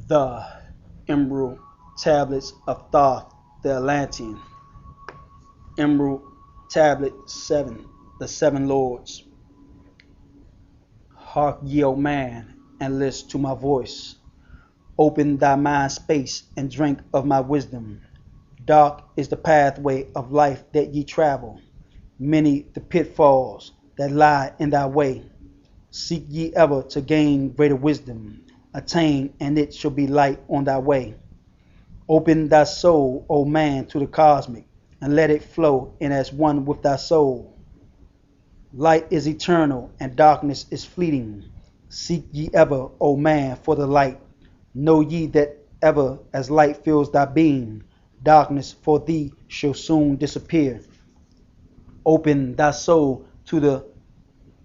The Emerald Tablets of Thoth the Atlantean. Emerald Tablet 7. The Seven Lords. Hark ye, O man, and list to my voice. Open thy mind space and drink of my wisdom. Dark is the pathway of life that ye travel. Many the pitfalls that lie in thy way. Seek ye ever to gain greater wisdom. Attain, and it shall be light on thy way. Open thy soul, O man, to the cosmic, and let it flow in as one with thy soul. Light is eternal, and darkness is fleeting. Seek ye ever, O man, for the light. Know ye that ever as light fills thy being, darkness for thee shall soon disappear. Open thy soul to the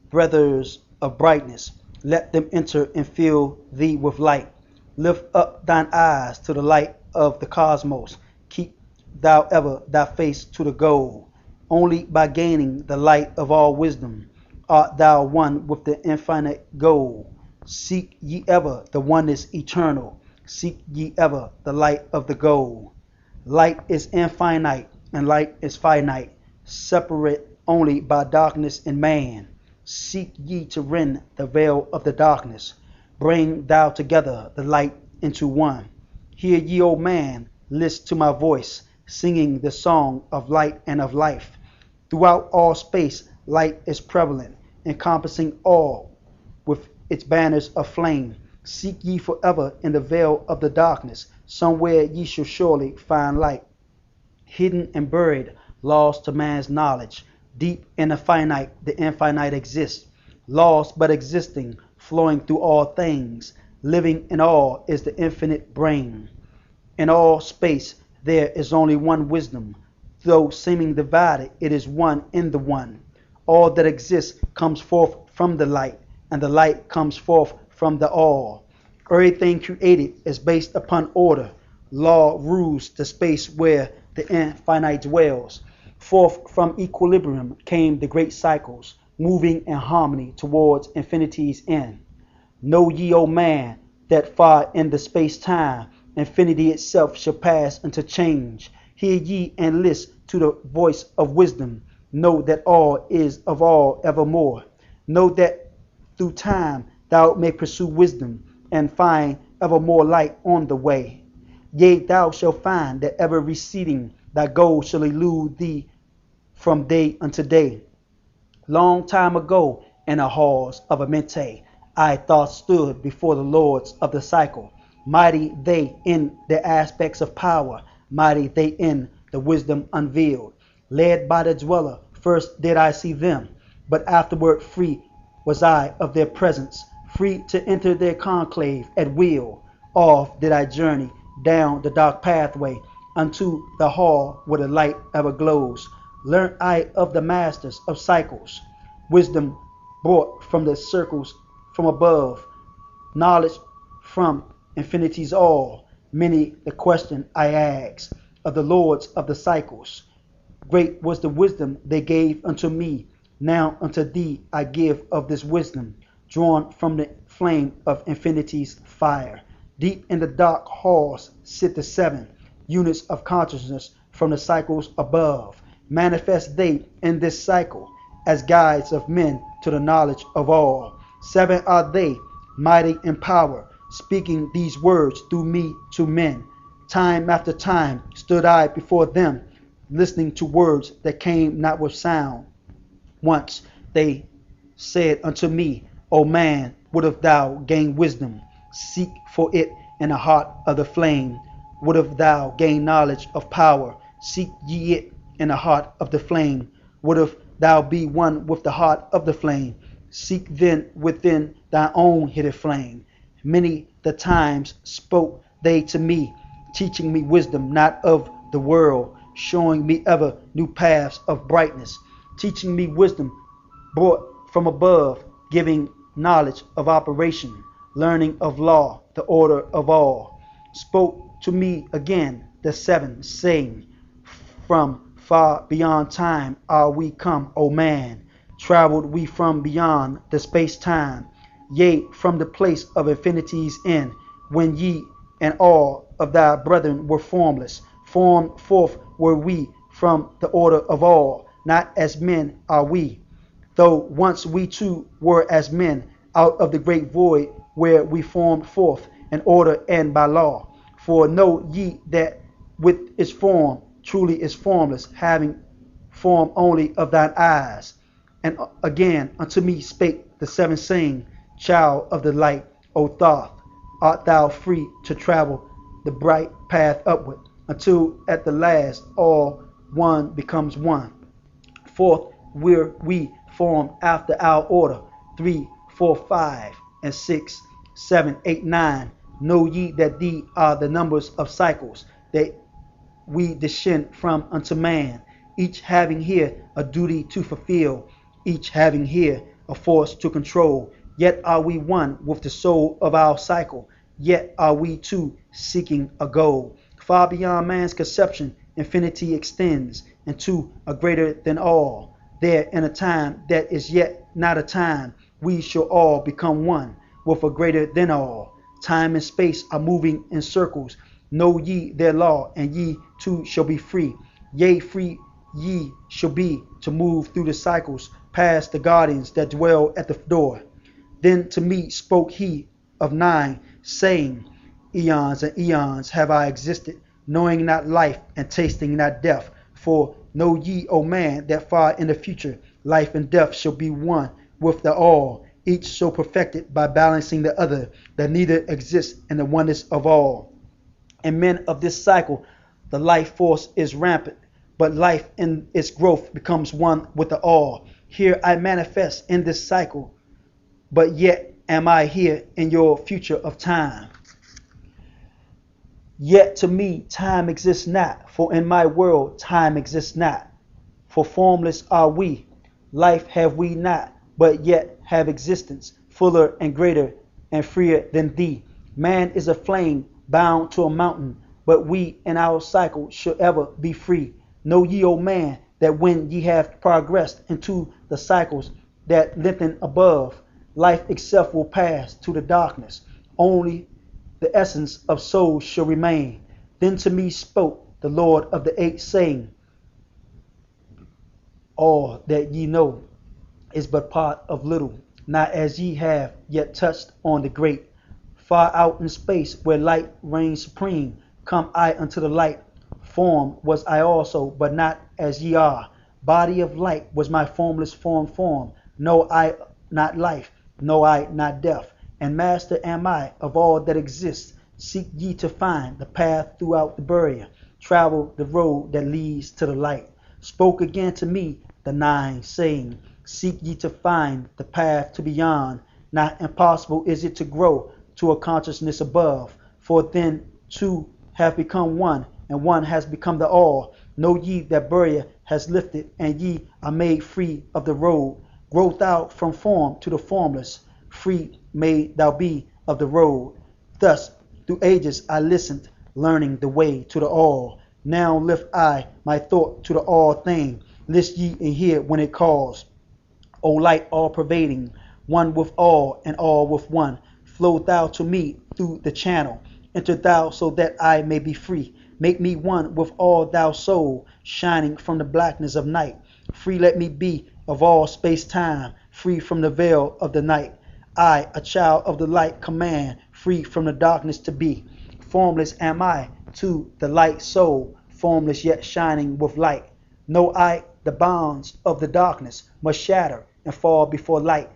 breathers of brightness. Let them enter and fill thee with light. Lift up thine eyes to the light of the cosmos. Keep thou ever thy face to the goal. Only by gaining the light of all wisdom art thou one with the infinite goal. Seek ye ever the oneness eternal. Seek ye ever the light of the goal. Light is infinite and light is finite, separate only by darkness and man. Seek ye to rend the veil of the darkness. Bring thou together the light into one. Hear ye, O man, list to my voice, singing the song of light and of life. Throughout all space, light is prevalent, encompassing all with its banners of flame. Seek ye forever in the veil of the darkness. Somewhere ye shall surely find light. Hidden and buried, lost to man's knowledge. Deep in the finite, the infinite exists. Lost but existing, flowing through all things. Living in all is the infinite brain. In all space, there is only one wisdom. Though seeming divided, it is one in the one. All that exists comes forth from the light, and the light comes forth from the all. Everything created is based upon order. Law rules the space where the infinite dwells. Forth from equilibrium came the great cycles, moving in harmony towards infinity's end. Know ye, O man, that far in the space-time, infinity itself shall pass into change. Hear ye and list to the voice of wisdom. Know that all is of all evermore. Know that through time thou may pursue wisdom, and find ever more light on the way. Yea, thou shalt find that ever receding thy goal shall elude thee from day unto day. Long time ago, in the halls of Amente, I Thoth stood before the lords of the cycle. Mighty they in their aspects of power, mighty they in the wisdom unveiled. Led by the dweller, first did I see them, but afterward free was I of their presence, free to enter their conclave at will. Off did I journey down the dark pathway unto the hall where the light ever glows. Learnt I of the masters of cycles, wisdom brought from the circles from above, knowledge from infinity's all. Many the question I asked of the lords of the cycles. Great was the wisdom they gave unto me. Now unto thee I give of this wisdom, drawn from the flame of infinity's fire. Deep in the dark halls sit the seven units of consciousness from the cycles above. Manifest they in this cycle as guides of men to the knowledge of all. Seven are they, mighty in power, speaking these words through me to men. Time after time stood I before them, listening to words that came not with sound. Once they said unto me, O man, wouldst thou gain wisdom? Seek for it in the heart of the flame. Wouldst thou gain knowledge of power? Seek ye it in the heart of the flame. Wouldst thou be one with the heart of the flame? Seek then within thy own hidden flame. Many the times spoke they to me, teaching me wisdom not of the world, showing me ever new paths of brightness, teaching me wisdom brought from above, giving knowledge of operation, learning of law, the order of all. Spoke to me again the seven, saying, from far beyond time are we come, O man. Traveled we from beyond the space-time, yea, from the place of infinity's end, when ye and all of thy brethren were formless. Formed forth were we from the order of all, not as men are we, though once we too were as men, out of the great void where we formed forth in order and by law. For know ye that with its form truly is formless, having form only of thine eyes. And again unto me spake the seven, saying, Child of the light, O Thoth, art thou free to travel the bright path upward, until at the last all one becomes one. Fourth, were we formed after our order, 3, 4, 5, and 6, 7, 8, 9. Know ye that these are the numbers of cycles that we descend from unto man, each having here a duty to fulfill, each having here a force to control. Yet are we one with the soul of our cycle, yet are we two seeking a goal. Far beyond man's conception, infinity extends into a greater than all. There in a time that is yet not a time, we shall all become one with a greater than all. Time and space are moving in circles. Know ye their law, and ye too shall be free. Yea, free ye shall be to move through the cycles, past the guardians that dwell at the door. Then to me spoke he of 9, saying, Eons and eons have I existed, knowing not life and tasting not death. For know ye, O man, that far in the future life and death shall be one with the all, each so perfected by balancing the other, that neither exists in the oneness of all. In men of this cycle, the life force is rampant, but life in its growth becomes one with the all. Here I manifest in this cycle, but yet am I here in your future of time. Yet to me time exists not, for in my world time exists not. For formless are we, life have we not, but yet have existence, fuller and greater and freer than thee. Man is a flame bound to a mountain, but we in our cycle shall ever be free. Know ye, O man, that when ye have progressed into the cycles that lengthen above, life itself will pass to the darkness. Only the essence of soul shall remain. Then to me spoke the Lord of the Eight, saying, All that ye know is but part of little, not as ye have yet touched on the great. Far out in space where light reigns supreme, come I unto the light. Form was I also, but not as ye are. Body of light was my formless form. Know I not life, know I not death. And master am I of all that exists. Seek ye to find the path throughout the barrier. Travel the road that leads to the light. Spoke again to me the 9, saying, Seek ye to find the path to beyond. Not impossible is it to grow to a consciousness above. For then two have become one, and one has become the all. Know ye that barrier has lifted, and ye are made free of the road. Grow thou from form to the formless. Free may thou be of the road. Thus through ages I listened, learning the way to the all. Now lift I my thought to the all thing. List ye and hear when it calls. O light all pervading, one with all and all with one. Flow thou to me through the channel. Enter thou so that I may be free. Make me one with all thou soul, shining from the blackness of night. Free let me be of all space-time, free from the veil of the night. I, a child of the light, command, free from the darkness to be. Formless am I to the light soul, formless yet shining with light. Know I the bonds of the darkness must shatter and fall before light.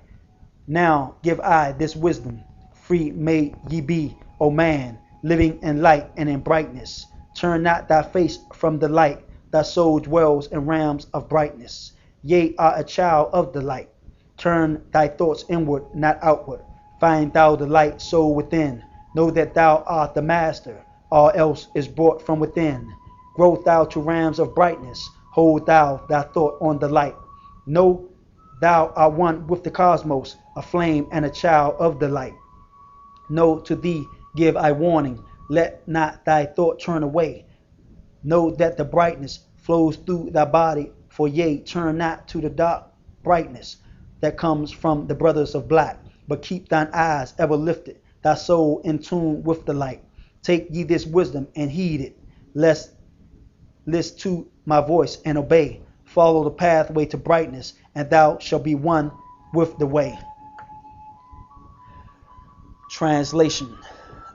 Now give I this wisdom. Free may ye be, O man, living in light and in brightness. Turn not thy face from the light, thy soul dwells in realms of brightness. Yea, art a child of the light. Turn thy thoughts inward, not outward. Find thou the light soul within. Know that thou art the master. All else is brought from within. Grow thou to realms of brightness. Hold thou thy thought on the light. Know thou art one with the cosmos, a flame and a child of the light. Know to thee give I warning. Let not thy thought turn away. Know that the brightness flows through thy body. For yea, turn not to the dark brightness that comes from the brothers of black, but keep thine eyes ever lifted, thy soul in tune with the light. Take ye this wisdom and heed it, lest list to my voice and obey. Follow the pathway to brightness, and thou shalt be one with the way. Translation.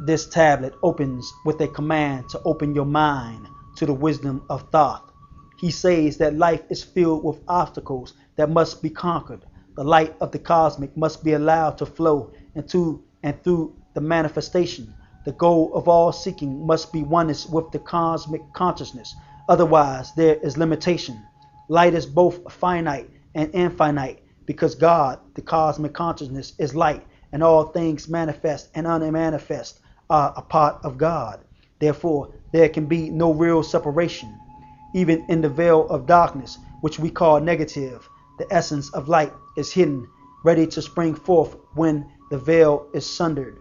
This tablet opens with a command to open your mind to the wisdom of Thoth. He says that life is filled with obstacles that must be conquered. The light of the cosmic must be allowed to flow into and through the manifestation. The goal of all seeking must be oneness with the cosmic consciousness. Otherwise, there is limitation. Light is both finite and infinite because God, the cosmic consciousness, is light, and all things manifest and unmanifest are a part of God. Therefore, there can be no real separation. Even in the veil of darkness, which we call negative, the essence of light is hidden, ready to spring forth when the veil is sundered.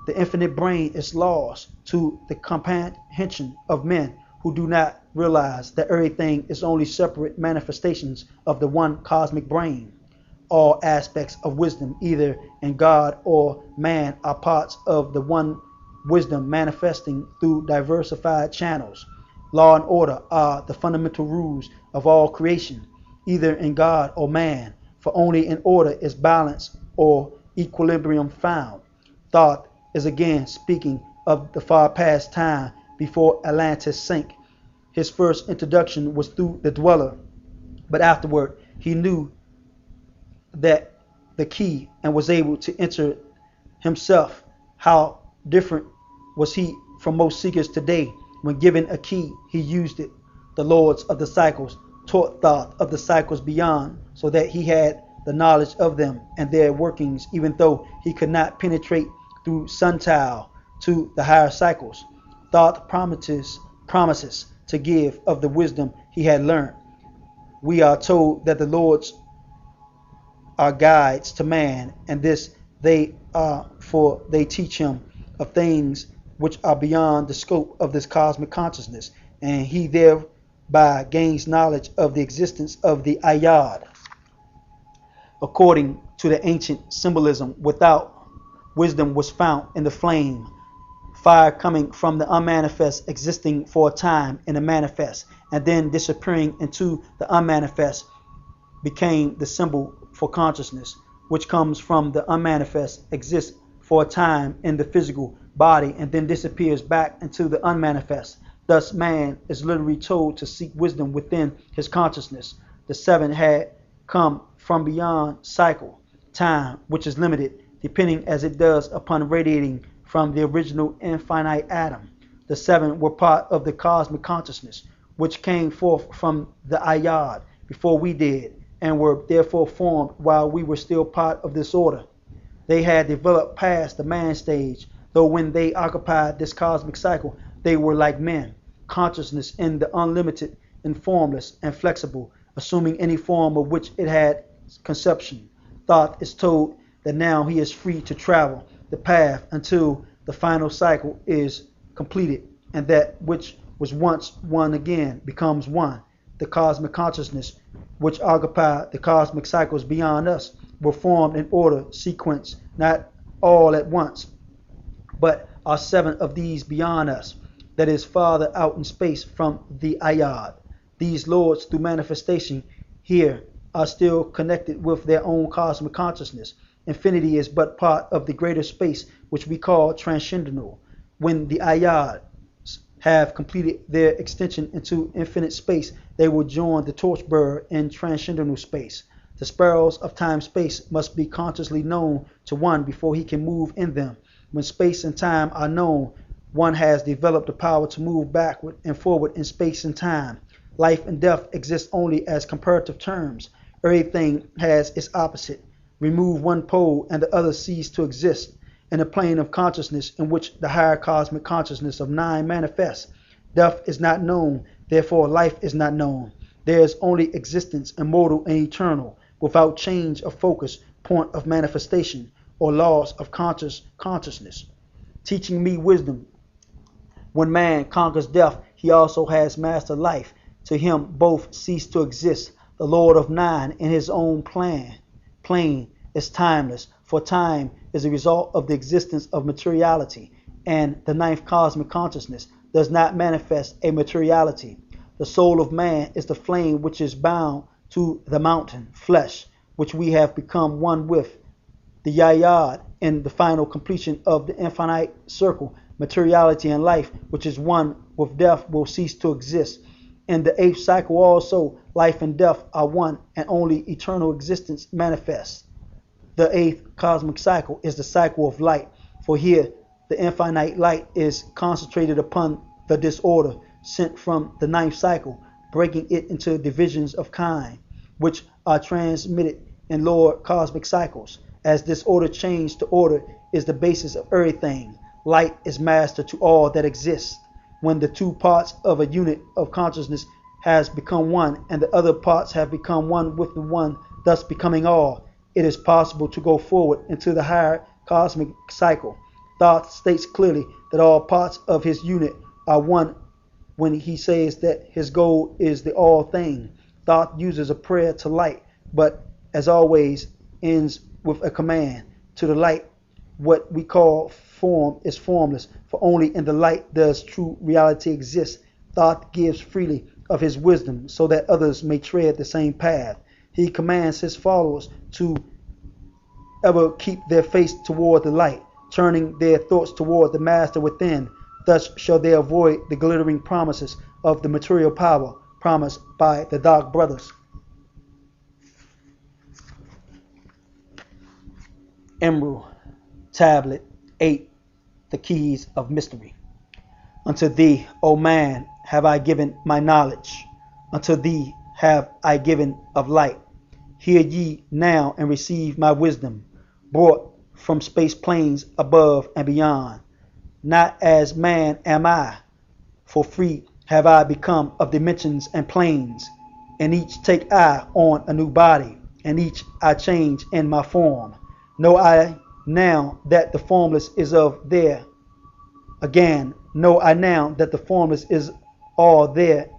The infinite brain is lost to the comprehension of men who do not realize that everything is only separate manifestations of the one cosmic brain. All aspects of wisdom, either in God or man, are parts of the one wisdom manifesting through diversified channels. Law and order are the fundamental rules of all creation, either in God or man, for only in order is balance or equilibrium found. Thoth is again speaking of the far past time before Atlantis sank. His first introduction was through the dweller, but afterward he knew that the key and was able to enter himself. How different was he from most seekers today? When given a key, he used it. The lords of the cycles taught Thoth of the cycles beyond, so that he had the knowledge of them and their workings, even though he could not penetrate through suntile to the higher cycles. Thoth promises to give of the wisdom he had learned. We are told that the lords are guides to man, and this they are, for they teach him of things which are beyond the scope of this cosmic consciousness, and he thereby gains knowledge of the existence of the ayad. According to the ancient symbolism, without wisdom was found in the flame, fire coming from the unmanifest, existing for a time in the manifest, and then disappearing into the unmanifest, became the symbol for consciousness, which comes from the unmanifest, exists for a time in the physical body, and then disappears back into the unmanifest. Thus, man is literally told to seek wisdom within his consciousness. The seven had come from beyond cycle, time, which is limited, depending as it does upon radiating from the original infinite atom. The seven were part of the cosmic consciousness, which came forth from the ayad before we did, and were therefore formed while we were still part of this order. They had developed past the man stage, though when they occupied this cosmic cycle, they were like men, consciousness in the unlimited and formless and flexible, assuming any form of which it had conception. Thoth is told that now he is free to travel the path until the final cycle is completed, and that which was once one again becomes one. The cosmic consciousness, which occupy the cosmic cycles beyond us, were formed in order, sequence, not all at once, but are seven of these beyond us, that is farther out in space from the ayad. These lords, through manifestation here, are still connected with their own cosmic consciousness. Infinity is but part of the greater space, which we call transcendental. When the ayad have completed their extension into infinite space, they will join the torchbearer in transcendental space. The spirals of time-space must be consciously known to one before he can move in them. When space and time are known, one has developed the power to move backward and forward in space and time. Life and death exist only as comparative terms. Everything has its opposite. Remove one pole and the other cease to exist. In a plane of consciousness in which the higher cosmic consciousness of nine manifests, death is not known, therefore life is not known. There is only existence, immortal and eternal, without change of focus, point of manifestation, or loss of consciousness. Teaching me wisdom. When man conquers death, he also has mastered life. To him both cease to exist. The Lord of Nine in his own plane is timeless, for time is a result of the existence of materiality, and the ninth cosmic consciousness does not manifest a materiality. The soul of man is the flame which is bound to the mountain, flesh, which we have become one with. The yayad in the final completion of the infinite circle, materiality and life, which is one with death, will cease to exist. In the eighth cycle also, life and death are one, and only eternal existence manifests. The eighth cosmic cycle is the cycle of light, for here the infinite light is concentrated upon the disorder sent from the ninth cycle, breaking it into divisions of kind, which are transmitted in lower cosmic cycles. As disorder change to order is the basis of everything, light is master to all that exists. When the two parts of a unit of consciousness has become one, and the other parts have become one with the one, thus becoming all, it is possible to go forward into the higher cosmic cycle. Thoth states clearly that all parts of his unit are one when he says that his goal is the all thing. Thoth uses a prayer to light, but as always ends with a command to the light. What we call form is formless, for only in the light does true reality exist. Thoth gives freely of his wisdom so that others may tread the same path. He commands his followers to ever keep their face toward the light, turning their thoughts toward the master within. Thus shall they avoid the glittering promises of the material power promised by the dark brothers. Emerald, Tablet 8, the Keys of Mystery. Unto thee, O man, have I given my knowledge. Unto thee have I given of light. Hear ye now and receive my wisdom, brought from space planes above and beyond. Not as man am I, for free have I become of dimensions and planes. In each take I on a new body, and each I change in my form. Know I now that the formless is of there. Again, know I now that the formless is all there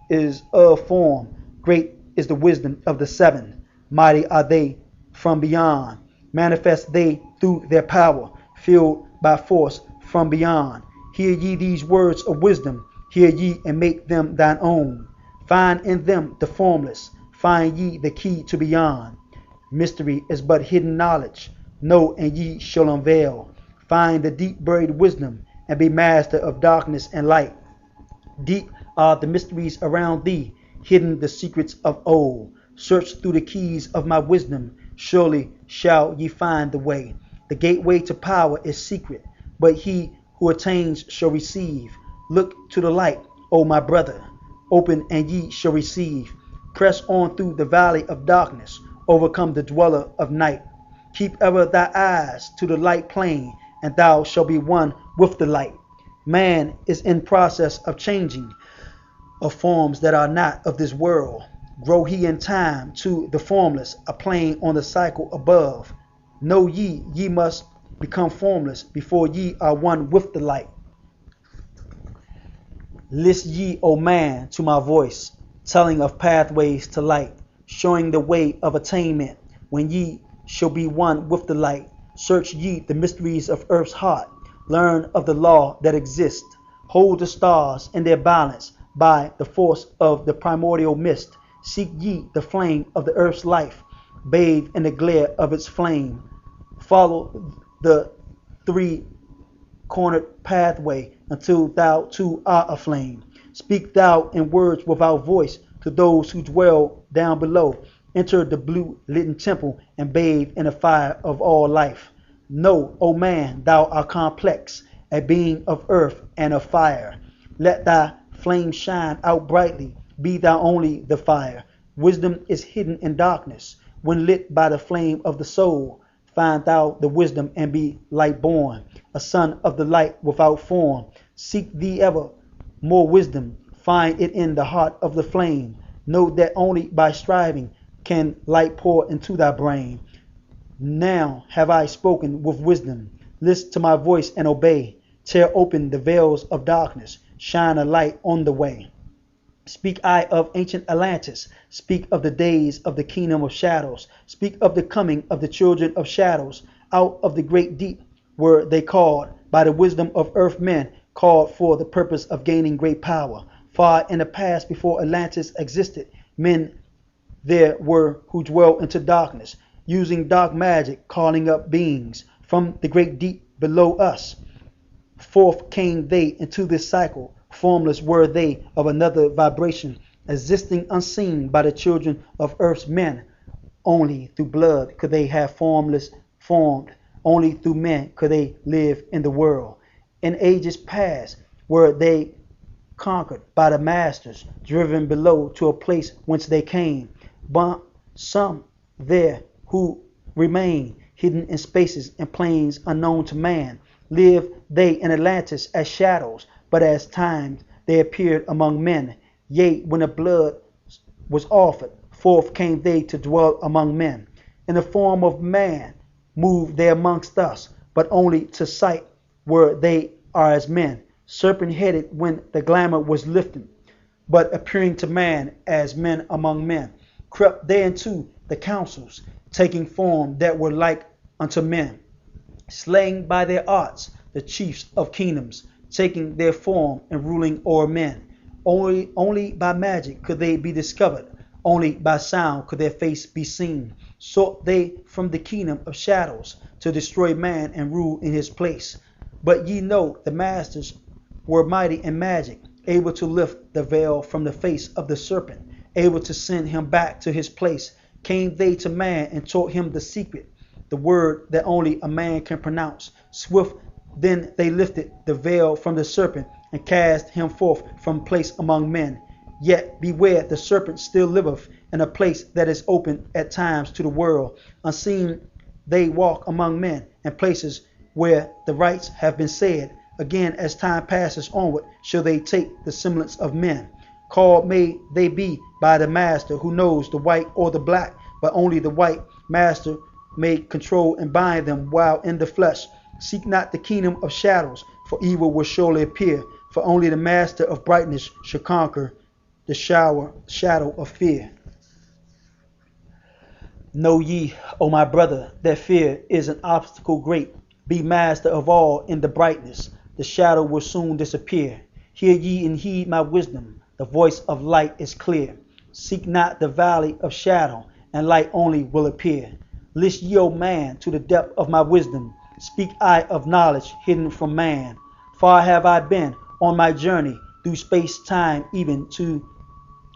is of form. Great is the wisdom of the seven. Mighty are they from beyond. Manifest they through their power, filled by force from beyond. Hear ye these words of wisdom. Hear ye and make them thine own. Find in them the formless. Find ye the key to beyond. Mystery is but hidden knowledge. Know and ye shall unveil. Find the deep buried wisdom and be master of darkness and light. Deep are the mysteries around thee, hidden the secrets of old. Search through the keys of my wisdom. Surely shall ye find the way. The gateway to power is secret, but he who attains shall receive. Look to the light, O my brother. Open and ye shall receive. Press on through the valley of darkness. Overcome the dweller of night. Keep ever thy eyes to the light plain, and thou shalt be one with the light. Man is in process of changing of forms that are not of this world. Grow he in time to the formless, a plane on the cycle above. Know ye, ye must become formless before ye are one with the light. List ye, O man, to my voice, telling of pathways to light, showing the way of attainment. When ye shall be one with the light, search ye the mysteries of earth's heart. Learn of the law that exists. Hold the stars in their balance by the force of the primordial mist. Seek ye the flame of the earth's life. Bathe in the glare of its flame. Follow the three-cornered pathway until thou too art aflame. Speak thou in words without voice to those who dwell down below. Enter the blue-lit temple and bathe in the fire of all life. Know, O man, thou art complex, a being of earth and of fire. Let thy flame shine out brightly, be thou only the fire. Wisdom is hidden in darkness. When lit by the flame of the soul, find thou the wisdom and be light born, a son of the light without form. Seek thee ever more wisdom, find it in the heart of the flame. Know that only by striving can light pour into thy brain. Now have I spoken with wisdom. Listen to my voice and obey. Tear open the veils of darkness. Shine a light on the way. Speak I of ancient Atlantis. Speak of the days of the kingdom of shadows. Speak of the coming of the children of shadows. Out of the great deep were they called. by the wisdom of earth men, called for the purpose of gaining great power. Far in the past, before Atlantis existed, men there were who dwelt into darkness, using dark magic, calling up beings from the great deep below us. Forth came they into this cycle. Formless were they of another vibration, existing unseen by the children of earth's men. Only through blood could they have formless formed. Only through men could they live in the world. In ages past were they conquered by the masters, driven below to a place whence they came. But some there who remain hidden in spaces and planes unknown to man. Live they in Atlantis as shadows, but as times they appeared among men. Yea, when the blood was offered, forth came they to dwell among men. In the form of man moved they amongst us, but only to sight were they are as men, serpent-headed when the glamour was lifted, but appearing to man as men among men. Crept they into the councils, taking form that were like unto men, slaying by their arts the chiefs of kingdoms, taking their form and ruling o'er men. Only by magic could they be discovered, only by sound could their face be seen. Sought they from the kingdom of shadows to destroy man and rule in his place. But ye know the masters were mighty in magic, able to lift the veil from the face of the serpent, able to send him back to his place. Came they to man and taught him the secret, the word that only a man can pronounce. Swift then they lifted the veil from the serpent and cast him forth from place among men. Yet beware, the serpent still liveth in a place that is open at times to the world. Unseen they walk among men and places where the rites have been said. Again, as time passes onward, shall they take the semblance of men. Called may they be by the master who knows the white or the black, but only the white master may control and bind them while in the flesh. Seek not the kingdom of shadows, for evil will surely appear, for only the master of brightness shall conquer the shadow of fear. Know ye, O my brother, that fear is an obstacle great. Be master of all in the brightness. The shadow will soon disappear. Hear ye and heed my wisdom. The voice of light is clear. Seek not the valley of shadow, and light only will appear. List ye, O man, to the depth of my wisdom. Speak I of knowledge hidden from man. Far have I been on my journey through space-time, even to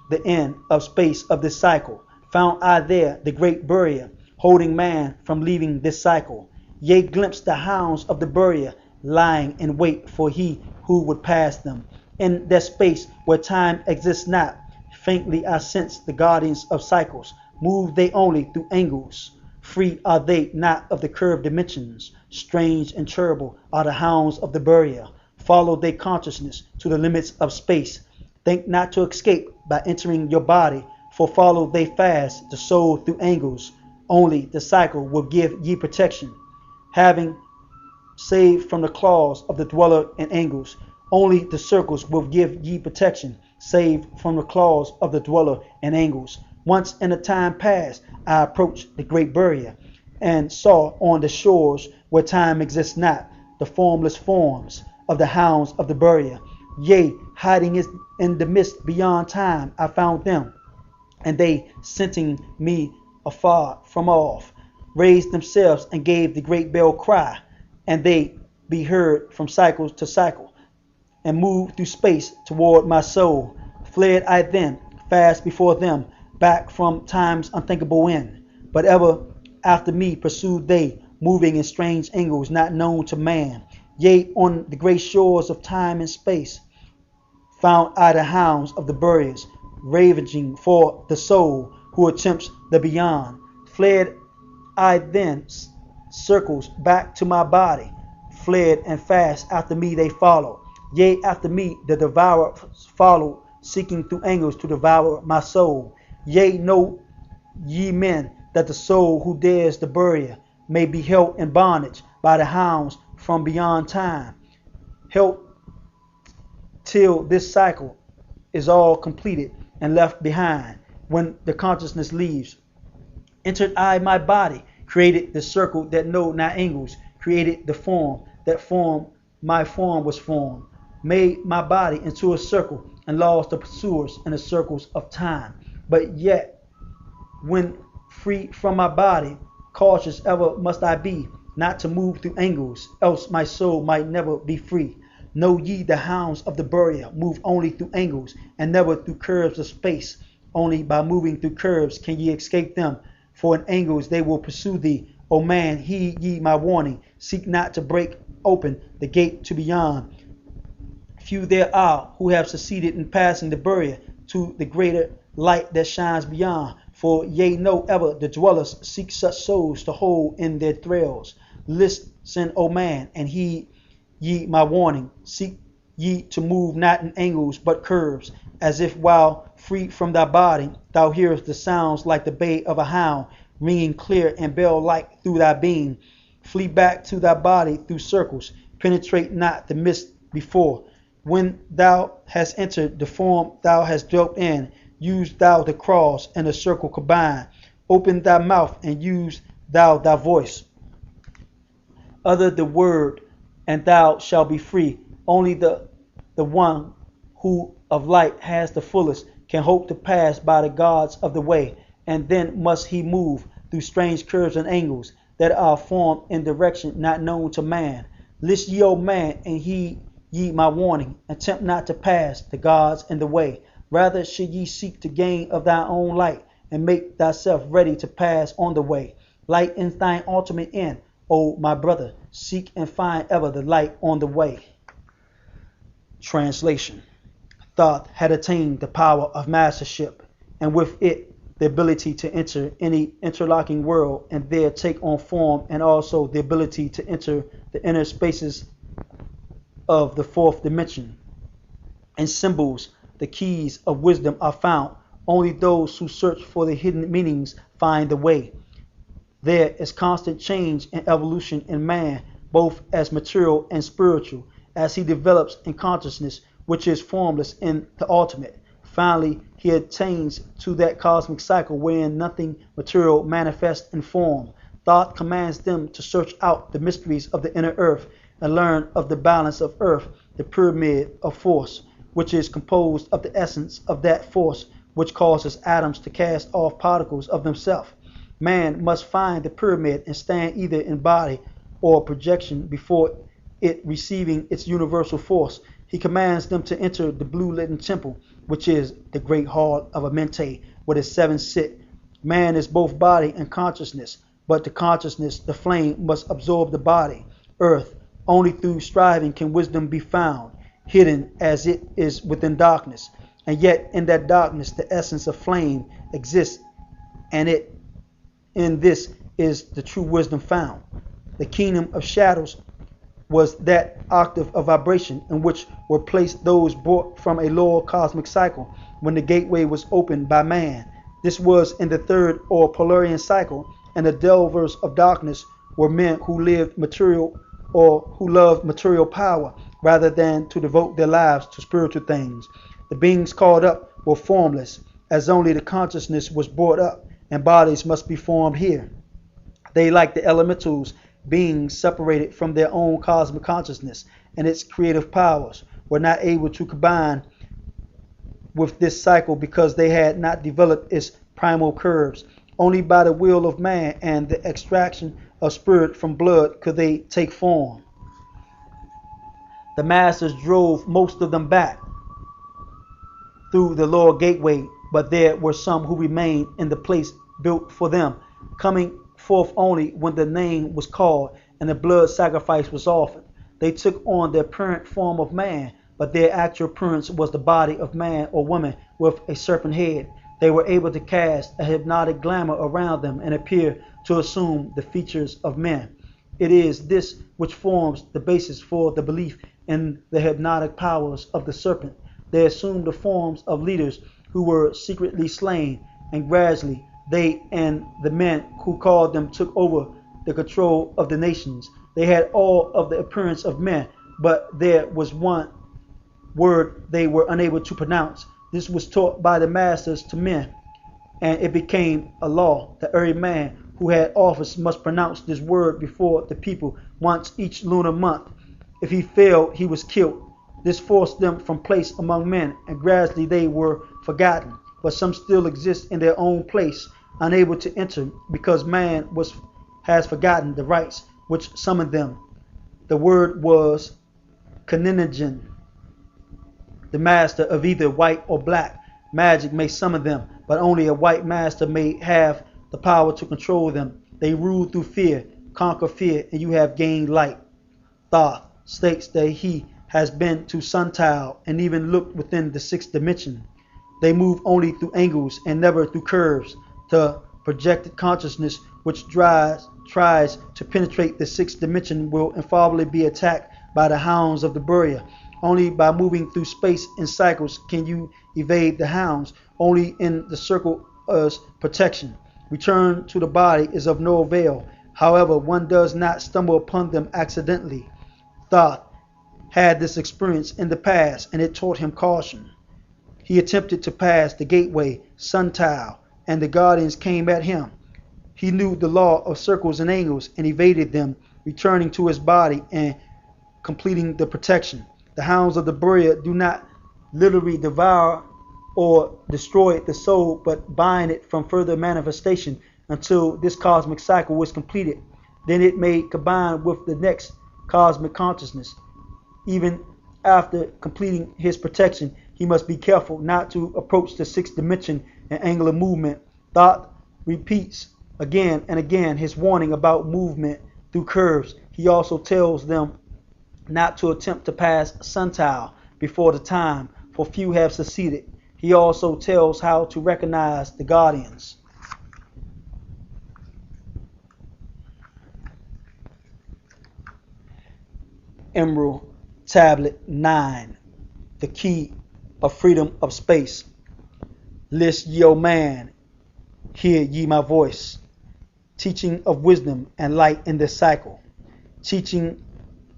the end of space of this cycle. Found I there the great barrier, holding man from leaving this cycle. Yea, glimpsed the hounds of the barrier, lying in wait for he who would pass them. In that space where time exists not, faintly I sense the guardians of cycles. Move they only through angles. Free are they not of the curved dimensions. Strange and terrible are the hounds of the barrier. Follow they consciousness to the limits of space. Think not to escape by entering your body, for follow they fast the soul through angles. Only the cycle will give ye protection, having saved from the claws of the dweller in angles. Only the circles will give ye protection, saved from the claws of the dweller in angles. Once in a time past, I approached the great barrier, and saw on the shores where time exists not, the formless forms of the hounds of the barrier. Yea, hiding in the mist beyond time, I found them, and they, scenting me afar from off, raised themselves and gave the great bell cry, and they be heard from cycle to cycle, and moved through space toward my soul. Fled I then, fast before them, back from time's unthinkable end. But ever after me pursued they, moving in strange angles not known to man. Yea, on the great shores of time and space, found I the hounds of the barriers, ravaging for the soul who attempts the beyond. Fled I then circles back to my body, fled and fast after me they follow. Yea, after me the devourer followed, seeking through angles to devour my soul. Yea, know ye men that the soul who dares the barrier may be held in bondage by the hounds from beyond time, held till this cycle is all completed and left behind. When the consciousness leaves, entered I my body, created the circle that know not angles, created the form that form my form was formed, made my body into a circle, and lost the pursuers in the circles of time. But yet, when free from my body, cautious ever must I be, not to move through angles, else my soul might never be free. Know ye the hounds of the burial move only through angles, and never through curves of space. Only by moving through curves can ye escape them, for in angles they will pursue thee. O man, heed ye my warning, seek not to break open the gate to beyond. Few there are who have succeeded in passing the barrier to the greater light that shines beyond. For ye know ever the dwellers seek such souls to hold in their thralls. Listen, O man, and heed ye my warning. Seek ye to move not in angles but curves, as if while free from thy body thou hearest the sounds like the bay of a hound, ringing clear and bell-like through thy being. Flee back to thy body through circles, penetrate not the mist before. When thou hast entered the form thou hast dwelt in, use thou the cross and the circle combined. Open thy mouth and use thou thy voice. Utter the word, and thou shalt be free. Only the one who of light has the fullest can hope to pass by the gods of the way, and then must he move through strange curves and angles that are formed in direction not known to man. List ye, O man, and heed ye my warning. Attempt not to pass the gods in the way. Rather should ye seek to gain of thy own light, and make thyself ready to pass on the way. Light is thine ultimate end, O my brother. Seek and find ever the light on the way. Translation. Thoth had attained the power of mastership, and with it the ability to enter any interlocking world and there take on form, and also the ability to enter the inner spaces of the fourth dimension. In symbols, the keys of wisdom are found. Only those who search for the hidden meanings find the way. There is constant change and evolution in man, both as material and spiritual, as he develops in consciousness, which is formless in the ultimate. Finally, he attains to that cosmic cycle wherein nothing material manifests in form. Thoth commands them to search out the mysteries of the inner earth and learn of the balance of earth, the pyramid of force, which is composed of the essence of that force which causes atoms to cast off particles of themselves. Man must find the pyramid and stand either in body or projection before it, receiving its universal force. He commands them to enter the blue-lit temple, which is the great hall of Amente, where the seven sit. Man is both body and consciousness, but the consciousness, the flame, must absorb the body, earth. Only through striving can wisdom be found, hidden as it is within darkness. And yet in that darkness the essence of flame exists, and in this is the true wisdom found. The kingdom of shadows was that octave of vibration in which were placed those brought from a lower cosmic cycle when the gateway was opened by man. This was in the third or Polarian cycle, and the delvers of darkness were men who lived material or who loved material power rather than to devote their lives to spiritual things. The beings called up were formless, as only the consciousness was brought up, and bodies must be formed here. They, like the elementals, beings separated from their own cosmic consciousness and its creative powers, were not able to combine with this cycle because they had not developed its primal curves. Only by the will of man and the extraction of spirit from blood could they take form. The masters drove most of them back through the lower gateway, but there were some who remained in the place built for them, coming forth only when the name was called and the blood sacrifice was offered. They took on the apparent form of man, but their actual appearance was the body of man or woman with a serpent head. They were able to cast a hypnotic glamour around them and appear to assume the features of men. It is this which forms the basis for the belief in the hypnotic powers of the serpent. They assumed the forms of leaders who were secretly slain, and gradually they and the men who called them took over the control of the nations. They had all of the appearance of men, but there was one word they were unable to pronounce. This was taught by the masters to men, and it became a law that every man who had office must pronounce this word before the people once each lunar month. If he failed, he was killed. This forced them from place among men, and gradually they were forgotten. But some still exist in their own place, unable to enter, because has forgotten the rites which summoned them. The word was Kaninajan, the master of either white or black. Magic may summon them, but only a white master may have the power to control them. They rule through fear, conquer fear, and you have gained light. Thoth states that he has been to Suntile and even looked within the sixth dimension. They move only through angles and never through curves. The projected consciousness which tries to penetrate the sixth dimension will infallibly be attacked by the hounds of the Buria. Only by moving through space in cycles can you evade the hounds. Only in the circle is protection. Return to the body is of no avail. However, one does not stumble upon them accidentally. Thoth had this experience in the past, and it taught him caution. He attempted to pass the gateway, Suntile, and the guardians came at him. He knew the law of circles and angles and evaded them, returning to his body and completing the protection. The hounds of the Buria do not literally devour or destroy the soul, but bind it from further manifestation until this cosmic cycle is completed. Then it may combine with the next cosmic consciousness. Even after completing his protection, he must be careful not to approach the sixth dimension and angular movement. Thoth repeats again and again his warning about movement through curves. He also tells them not to attempt to pass Suntile before the time, for few have succeeded. He also tells how to recognize the guardians. Emerald Tablet 9, the key of freedom of space. List ye, O man, hear ye my voice. Teaching of wisdom and light in this cycle. Teaching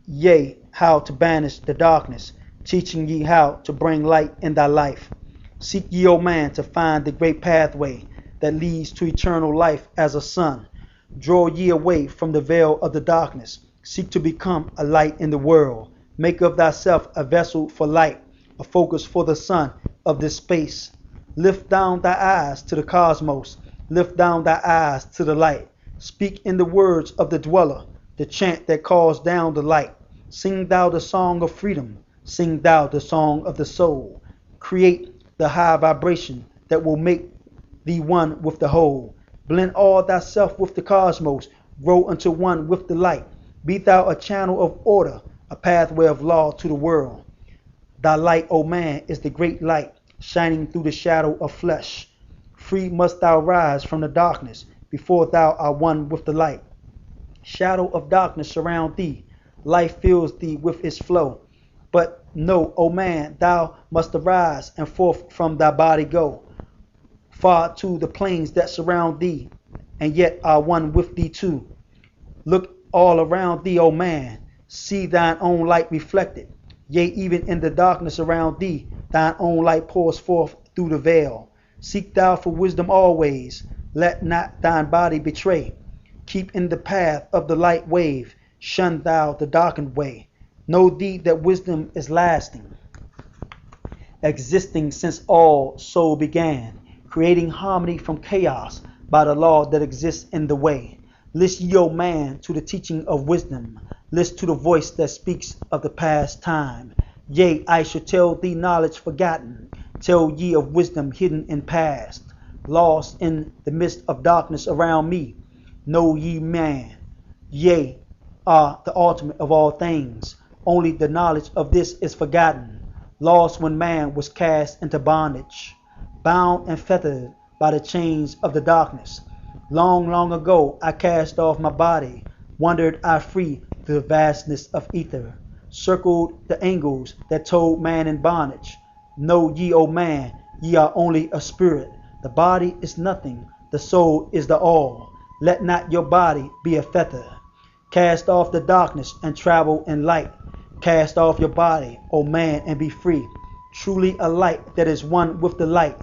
ye how to banish the darkness. Teaching ye how to bring light in thy life. Seek ye, O man, to find the great pathway that leads to eternal life as a sun. Draw ye away from the veil of the darkness. Seek to become a light in the world. Make of thyself a vessel for light, a focus for the sun of this space. Lift down thy eyes to the cosmos. Lift down thy eyes to the light. Speak in the words of the dweller, the chant that calls down the light. Sing thou the song of freedom. Sing thou the song of the soul. Create the high vibration that will make thee one with the whole. Blend all thyself with the cosmos. Grow unto one with the light. Be thou a channel of order, a pathway of law to the world. Thy light, O man, is the great light, shining through the shadow of flesh. Free must thou rise from the darkness, before thou art one with the light. Shadow of darkness surround thee, life fills thee with its flow. But know, O man, thou must arise, and forth from thy body go, far to the plains that surround thee, and yet are one with thee too. Look all around thee, O man, see thine own light reflected. Yea, even in the darkness around thee, thine own light pours forth through the veil. Seek thou for wisdom always, let not thine body betray. Keep in the path of the light wave, shun thou the darkened way. Know thee that wisdom is lasting, existing since all soul began, creating harmony from chaos by the law that exists in the way. List ye, O man, to the teaching of wisdom. List to the voice that speaks of the past time. Yea, I shall tell thee knowledge forgotten. Tell ye of wisdom hidden in past, lost in the midst of darkness around me. Know ye, man, yea, are the ultimate of all things. Only the knowledge of this is forgotten, lost when man was cast into bondage, bound and fettered by the chains of the darkness. Long, long ago I cast off my body, wandered I free through the vastness of ether, circled the angles that told man in bondage. Know ye, O man, ye are only a spirit. The body is nothing, the soul is the all. Let not your body be a feather. Cast off the darkness and travel in light. Cast off your body, O man, and be free. Truly a light that is one with the light.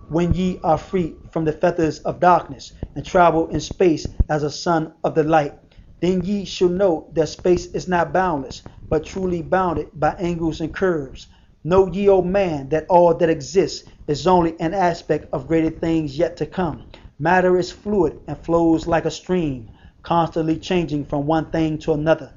When ye are free from the fetters of darkness and travel in space as a son of the light, then ye shall know that space is not boundless, but truly bounded by angles and curves. Know ye, O man, that all that exists is only an aspect of greater things yet to come. Matter is fluid and flows like a stream, constantly changing from one thing to another.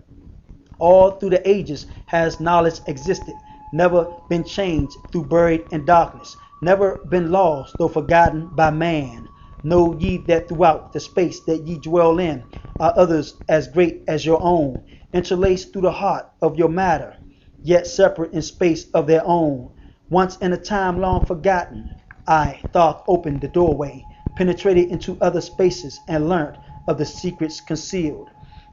All through the ages has knowledge existed, never been changed through buried in darkness, never been lost though forgotten by man. Know ye that throughout the space that ye dwell in are others as great as your own, interlaced through the heart of your matter, yet separate in space of their own. Once in a time long forgotten, I, Thoth, opened the doorway, penetrated into other spaces, and learnt of the secrets concealed.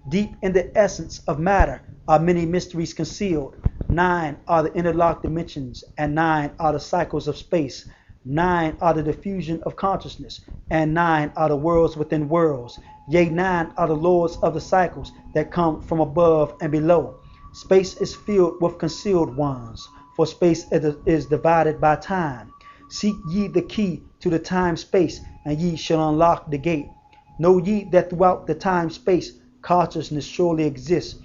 Deep in the essence of matter are many mysteries concealed. 9 are the interlocked dimensions, and 9 are the cycles of space. 9 are the diffusion of consciousness, and 9 are the worlds within worlds. Yea, 9 are the lords of the cycles that come from above and below. Space is filled with concealed ones, for space is divided by time. Seek ye the key to the time-space, and ye shall unlock the gate. Know ye that throughout the time-space consciousness surely exists.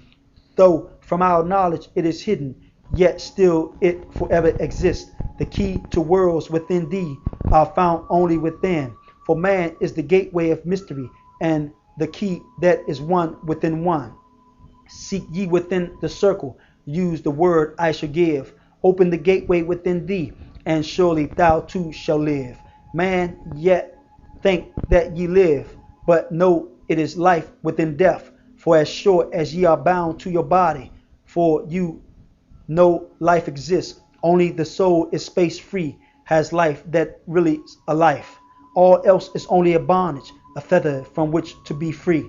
Though from our knowledge it is hidden, yet still it forever exists. The key to worlds within thee are found only within. For man is the gateway of mystery, and the key that is one within one. Seek ye within the circle, use the word I shall give. Open the gateway within thee, and surely thou too shall live. Man, yet think that ye live, but know it is life within death. For as sure as ye are bound to your body, for you know life exists, only the soul is space free, has life that really is a life. All else is only a bondage, a feather from which to be free.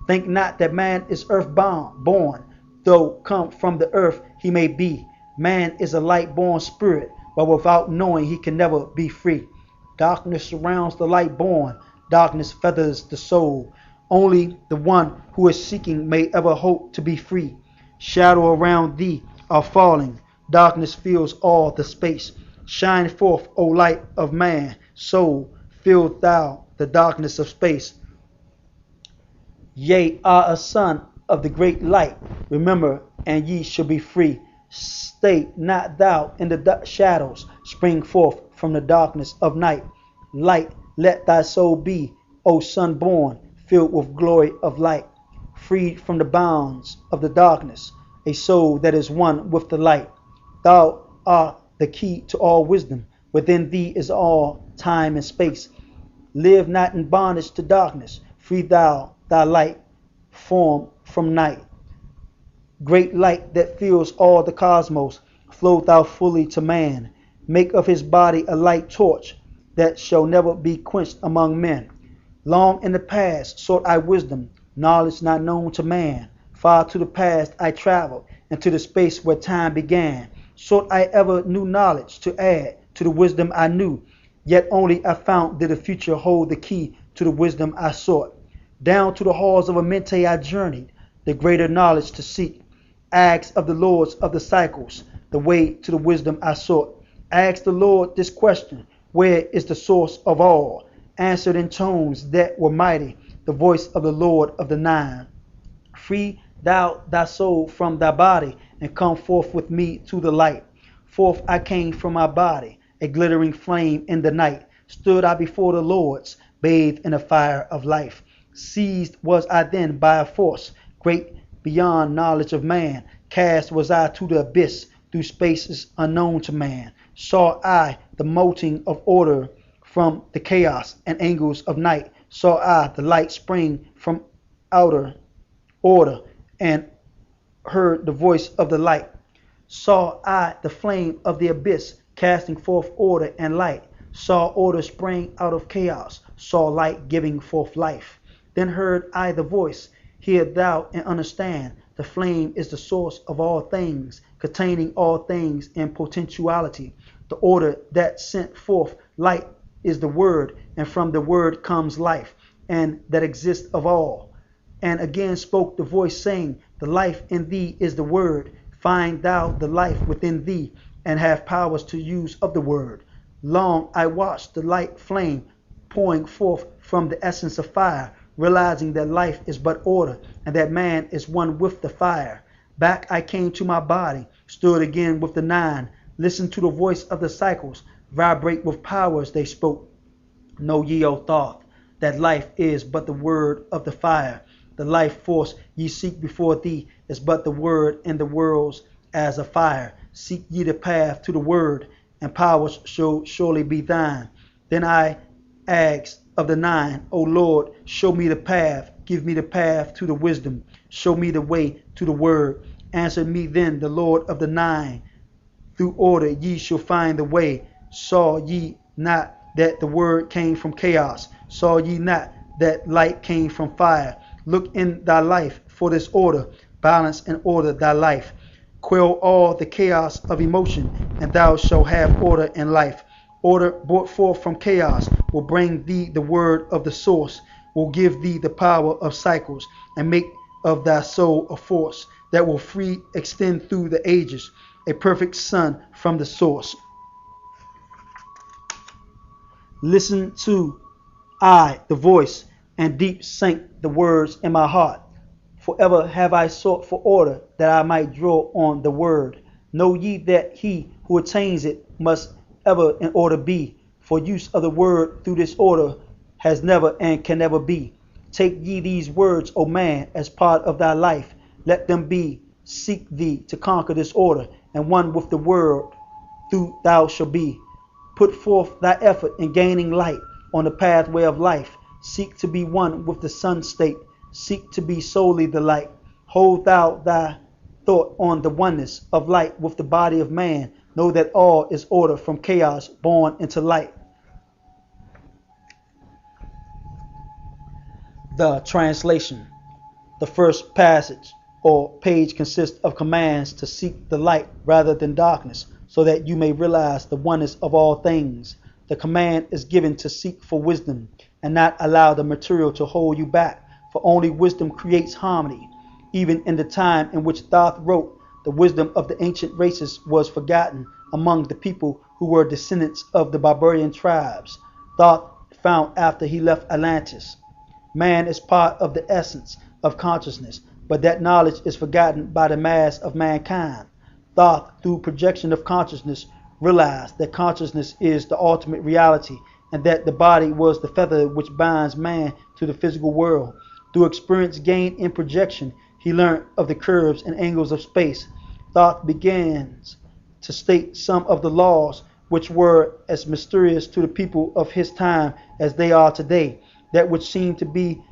Think not that man is earthbound, born, though come from the earth he may be. Man is a light-born spirit, but without knowing he can never be free. Darkness surrounds the light-born, darkness feathers the soul. Only the one who is seeking may ever hope to be free. Shadow around thee are falling, darkness fills all the space. Shine forth, O light of man, soul, fill thou the darkness of space. Yea, are a son of the great light. Remember, and ye shall be free. Stay not thou in the shadows, spring forth from the darkness of night. Light, let thy soul be, O son born, filled with glory of light, freed from the bounds of the darkness, a soul that is one with the light. Thou art the key to all wisdom. Within thee is all time and space. Live not in bondage to darkness. Free thou thy light form from night. Great light that fills all the cosmos, flow thou fully to man. Make of his body a light torch that shall never be quenched among men. Long in the past sought I wisdom, knowledge not known to man. Far to the past I traveled, into the space where time began. Sought I ever new knowledge to add to the wisdom I knew, yet only I found did the future hold the key to the wisdom I sought. Down to the halls of Amente I journeyed, the greater knowledge to seek. Asked of the lords of the cycles, the way to the wisdom I sought. Asked the Lord this question, where is the source of all? Answered in tones that were mighty, the voice of the Lord of the Nine. Free thou thy soul from thy body, and come forth with me to the light. Forth I came from my body, a glittering flame in the night. Stood I before the Lords, bathed in a fire of life. Seized was I then by a force, great beyond knowledge of man. Cast was I to the abyss, through spaces unknown to man. Saw I the molting of order from the chaos and angles of night. Saw I the light spring from outer order, and heard the voice of the light. Saw I the flame of the abyss, casting forth order and light. Saw order spring out of chaos. Saw light giving forth life. Then heard I the voice, hear thou and understand. The flame is the source of all things, containing all things in potentiality. The order that sent forth light is the word, and from the word comes life, and that exists of all. And again spoke the voice, saying, the life in thee is the word. Find thou the life within thee, and have powers to use of the word. Long I watched the light flame pouring forth from the essence of fire, realizing that life is but order, and that man is one with the fire. Back I came to my body, stood again with the nine, listened to the voice of the cycles, vibrate with powers they spoke. Know ye, O Thoth, that life is but the word of the fire. The life force ye seek before thee is but the word in the worlds as a fire. Seek ye the path to the word, and powers shall surely be thine. Then I asked of the nine, O Lord, show me the path, give me the path to the wisdom, show me the way to the word. Answer me then, the Lord of the nine, through order ye shall find the way. Saw ye not that the word came from chaos? Saw ye not that light came from fire? Look in thy life for this order, balance and order thy life. Quell all the chaos of emotion, and thou shalt have order in life. Order brought forth from chaos will bring thee the word of the source, will give thee the power of cycles, and make of thy soul a force that will free extend through the ages, a perfect sun from the source. Listen to the voice, and deep sank the words in my heart. Forever have I sought for order, that I might draw on the word. Know ye that he who attains it must ever in order be, for use of the word through this order has never and can never be. Take ye these words, O man, as part of thy life. Let them be. Seek thee to conquer this order, and one with the word through thou shalt be. Put forth thy effort in gaining light on the pathway of life. Seek to be one with the sun state. Seek to be solely the light. Hold thou thy thought on the oneness of light with the body of man. Know that all is order from chaos born into light. The translation. The first passage or page consists of commands to seek the light rather than darkness, so that you may realize the oneness of all things. The command is given to seek for wisdom and not allow the material to hold you back, for only wisdom creates harmony. Even in the time in which Thoth wrote, the wisdom of the ancient races was forgotten among the people who were descendants of the barbarian tribes. Thoth found after he left Atlantis. Man is part of the essence of consciousness, but that knowledge is forgotten by the mass of mankind. Thoth, through projection of consciousness, realized that consciousness is the ultimate reality, and that the body was the feather which binds man to the physical world. Through experience gained in projection, he learned of the curves and angles of space. Thoth begins to state some of the laws which were as mysterious to the people of his time as they are today. That which seemed to be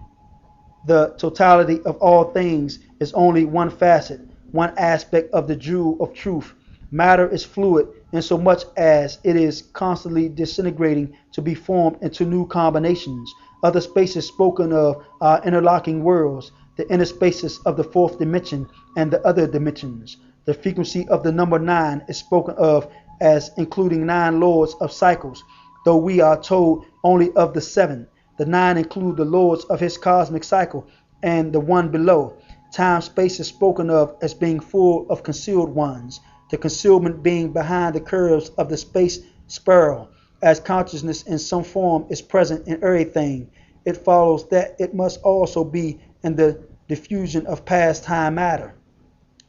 the totality of all things is only one facet, one aspect of the jewel of truth. Matter is fluid insomuch as it is constantly disintegrating to be formed into new combinations. Other spaces spoken of are interlocking worlds, the inner spaces of the fourth dimension and the other dimensions. The frequency of the number 9 is spoken of as including 9 lords of cycles, though we are told only of the 7. The 9 include the lords of his cosmic cycle and the one below. Time-space is spoken of as being full of concealed ones, the concealment being behind the curves of the space spiral. As consciousness in some form is present in everything, it follows that it must also be in the diffusion of past time matter.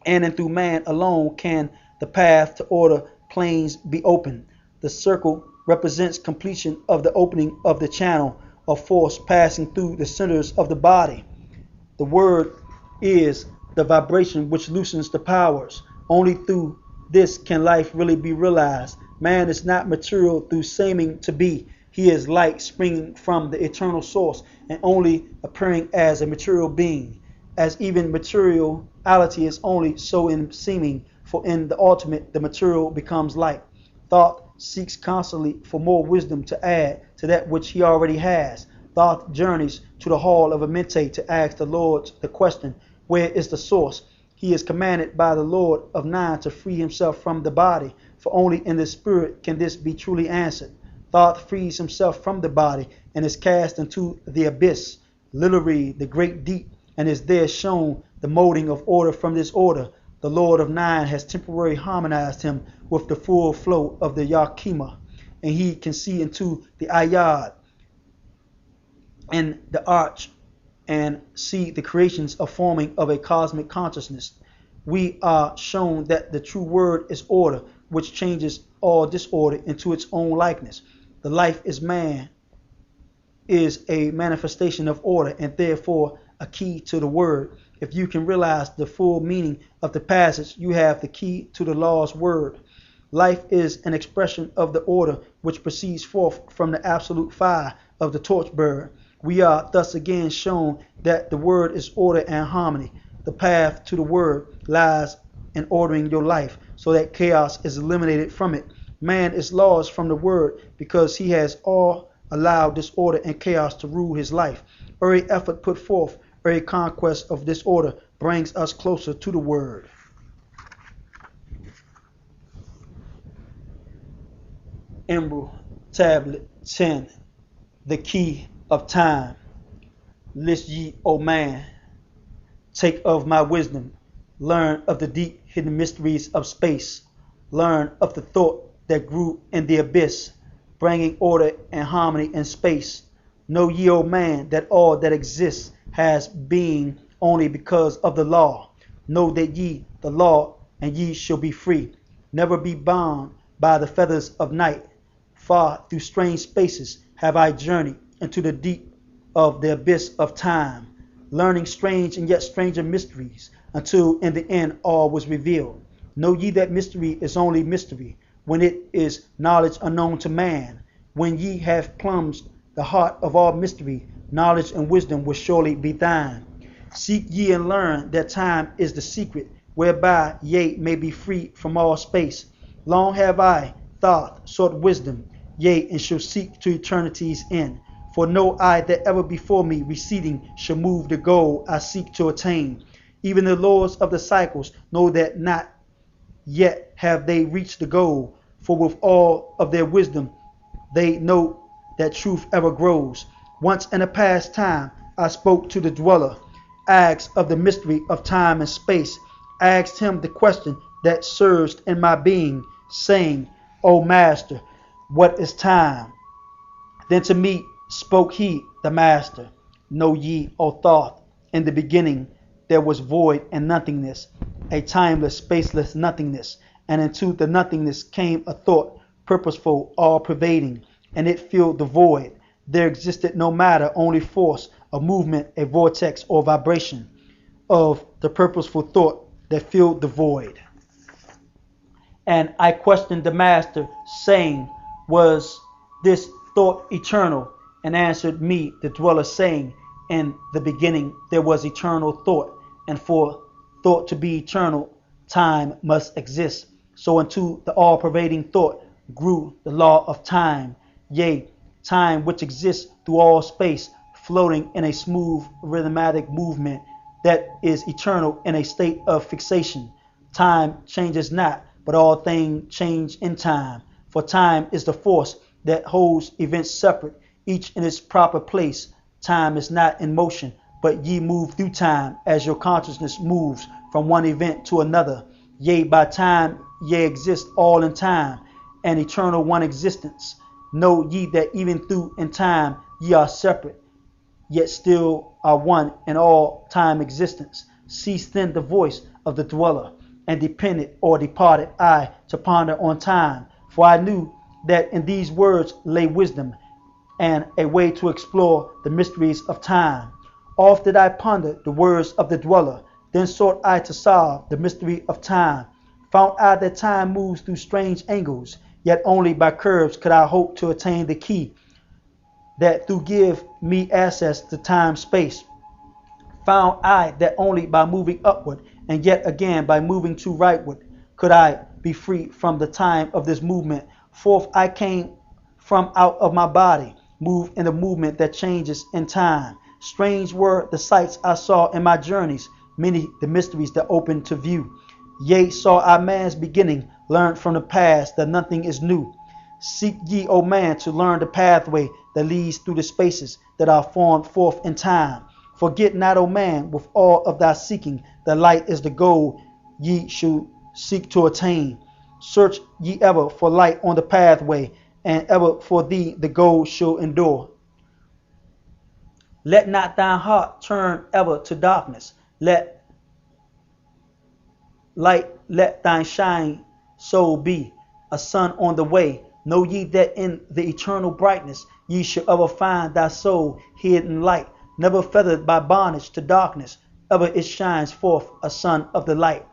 And through man alone can the path to order planes be opened. The circle represents completion of the opening of the channel of force passing through the centers of the body. The word is the vibration which loosens the powers. Only through this can life really be realized. Man is not material through seeming to be. He is light springing from the eternal source and only appearing as a material being. As even materiality is only so in seeming, for in the ultimate the material becomes light. Thought seeks constantly for more wisdom to add to that which he already has. Thoth journeys to the hall of Amente to ask the Lord the question, where is the source? He is commanded by the Lord of Nine to free himself from the body, for only in the spirit can this be truly answered. Thoth frees himself from the body and is cast into the abyss, literally the great deep, and is there shown the molding of order from this order. The Lord of Nine has temporarily harmonized him with the full flow of the Yakima, and he can see into the Ayad and the arch and see the creations of forming of a cosmic consciousness. we are shown that the true word is order, which changes all disorder into its own likeness. The life is man is a manifestation of order and therefore a key to the word. If you can realize the full meaning of the passage, you have the key to the law's word. Life is an expression of the order which proceeds forth from the absolute fire of the torchbearer. We are thus again shown that the word is order and harmony. The path to the word lies in ordering your life so that chaos is eliminated from it. Man is lost from the word because he has all allowed disorder and chaos to rule his life. Every effort put forth, every conquest of disorder brings us closer to the word. Emerald Tablet 10. The key of time. List ye, O man, take of my wisdom, learn of the deep hidden mysteries of space, learn of the thought that grew in the abyss, bringing order and harmony in space. Know ye, O man, that all that exists has being only because of the law. Know that ye the law, and ye shall be free. Never be bound by the feathers of night. Far through strange spaces have I journeyed into the deep of the abyss of time, learning strange and yet stranger mysteries, until in the end all was revealed. Know ye that mystery is only mystery, when it is knowledge unknown to man. When ye have plunged the heart of all mystery, knowledge and wisdom will surely be thine. Seek ye and learn that time is the secret, whereby ye may be free from all space. Long have I, Thoth, sought wisdom, yea, and shall seek to eternity's end. For no eye that ever before me receding shall move the goal I seek to attain. Even the lords of the cycles know that not yet have they reached the goal, for with all of their wisdom they know that truth ever grows. Once in a past time I spoke to the dweller, asked of the mystery of time and space, asked him the question that surged in my being, saying, O Master, what is time? Then to me spoke he, the Master, know ye, O Thoth, in the beginning there was void and nothingness, a timeless, spaceless nothingness, and into the nothingness came a thought, purposeful, all-pervading, and it filled the void. There existed no matter, only force, a movement, a vortex or vibration of the purposeful thought that filled the void. And I questioned the Master, saying, was this thought eternal? And answered me the dweller, saying, in the beginning there was eternal thought, and for thought to be eternal, time must exist. So into the all-pervading thought grew the law of time, yea, time which exists through all space, floating in a smooth rhythmatic movement that is eternal in a state of fixation. Time changes not, but all things change in time. For time is the force that holds events separate, each in its proper place. Time is not in motion, but ye move through time as your consciousness moves from one event to another. Yea, by time ye exist all in time, an eternal one existence. Know ye that even through in time ye are separate, yet still are one in all time existence. Cease then the voice of the dweller, and depended or departed I to ponder on time, for I knew that in these words lay wisdom, and a way to explore the mysteries of time. Oft did I ponder the words of the dweller, then sought I to solve the mystery of time. Found I that time moves through strange angles, yet only by curves could I hope to attain the key that through give me access to time-space. Found I that only by moving upward, and yet again by moving to rightward, could I be free from the time of this movement. Forth I came from out of my body, moved in a movement that changes in time. Strange were the sights I saw in my journeys, many the mysteries that opened to view. Yea, saw I man's beginning, learned from the past that nothing is new. Seek ye, O man, to learn the pathway that leads through the spaces that are formed forth in time. Forget not, O man, with all of thy seeking, the light is the goal ye should seek to attain. Search ye ever for light on the pathway, and ever for thee the goal shall endure. Let not thine heart turn ever to darkness. Let Light, let thine shine so be, a sun on the way. Know ye that in the eternal brightness ye shall ever find thy soul hid in light, never feathered by bondage to darkness, ever it shines forth a sun of the light.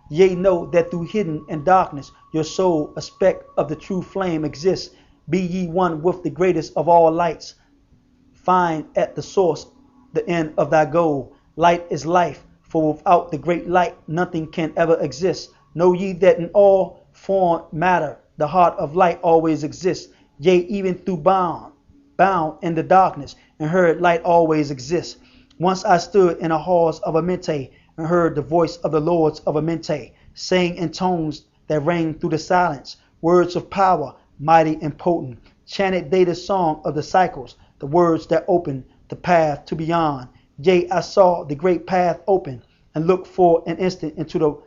Yea, know that through hidden in darkness your soul, a speck of the true flame, exists. Be ye one with the greatest of all lights. Find at the source the end of thy goal. Light is life, for without the great light nothing can ever exist. Know ye that in all form matter the heart of light always exists. Yea, even through bound in the darkness, and heard light always exists. Once I stood in the halls of Amente, and heard the voice of the lords of Amente, saying in tones that rang through the silence, words of power, mighty and potent. Chanted they the song of the cycles, the words that opened the path to beyond. Yea, I saw the great path open, and looked for an instant into the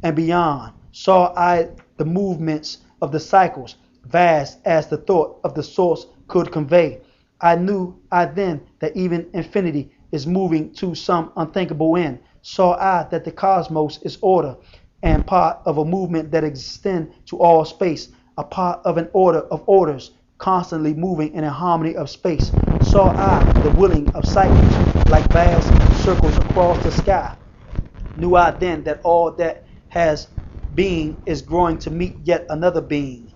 and beyond. Saw I the movements of the cycles, vast as the thought of the source could convey. I knew then that even infinity is moving to some unthinkable end. Saw I that the cosmos is order, and part of a movement that extends to all space, a part of an order of orders, constantly moving in a harmony of space. Saw I the wheeling of cycles, like vast circles across the sky. Knew I then that all that has being is growing to meet yet another being,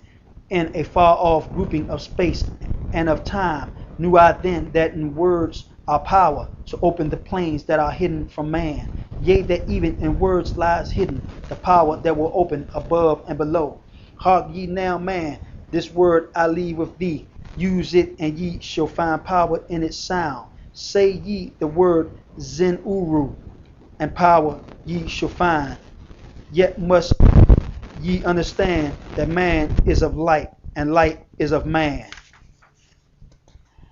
in a far-off grouping of space and of time. Knew I then that in words are power to open the plains that are hidden from man. Yea, that even in words lies hidden the power that will open above and below. Hark ye now, man, this word I leave with thee. Use it, and ye shall find power in its sound. Say ye the word Zen Uru, and power ye shall find. Yet must ye understand that man is of light, and light is of man.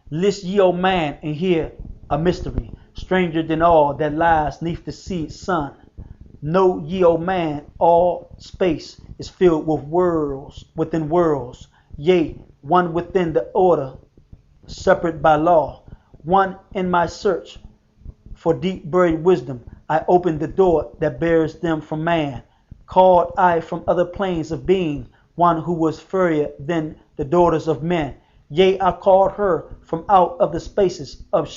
List ye, O man, and hear a mystery, stranger than all that lies neath the sea sun. Know ye, O man, all space is filled with worlds within worlds, yea, one within the order, separate by law. One in my search for deep buried wisdom, I opened the door that bears them from man. Called I from other planes of being, one who was fairer than the daughters of men. Yea, I called her from out of the spaces of